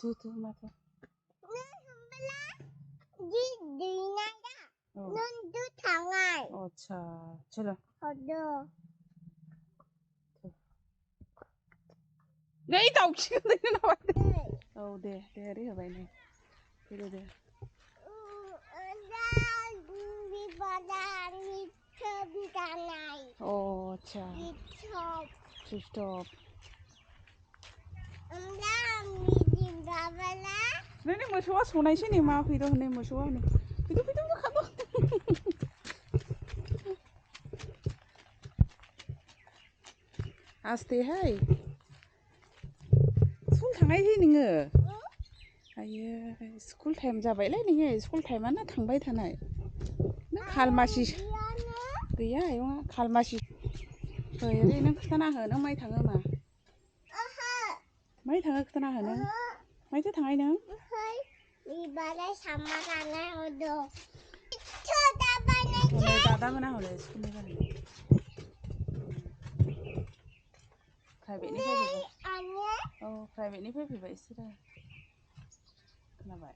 थु माथो अच्छा चलो नै दाउखिखौ दैनो नामा औ दे ओरै होबाय नै फैदो दे अ अच्छा स्टप नै मोसौआ सनायसै नै मा फैदो नै मोसौआ नै फैदो खाबो आस्तेहाय स्कुल थांनायसै नोङो आयो स्कुल टाइम जाबायलाय नोङो स्कुल टाइमानो थांबाय थानाय नों खालमासि गैया आयंआ खालमासि ओरै नों खिथाना हो नों माइ थाङो मा माइ थाङो खिथाना हो नों माइथो थांनाय नों दादामोना हनै स्कुलनिफ्राय प्राइभेटनिफ्राय फैबाय औ प्राइभेटनिफ्राय फैबाय बिसोरो खोनाबाय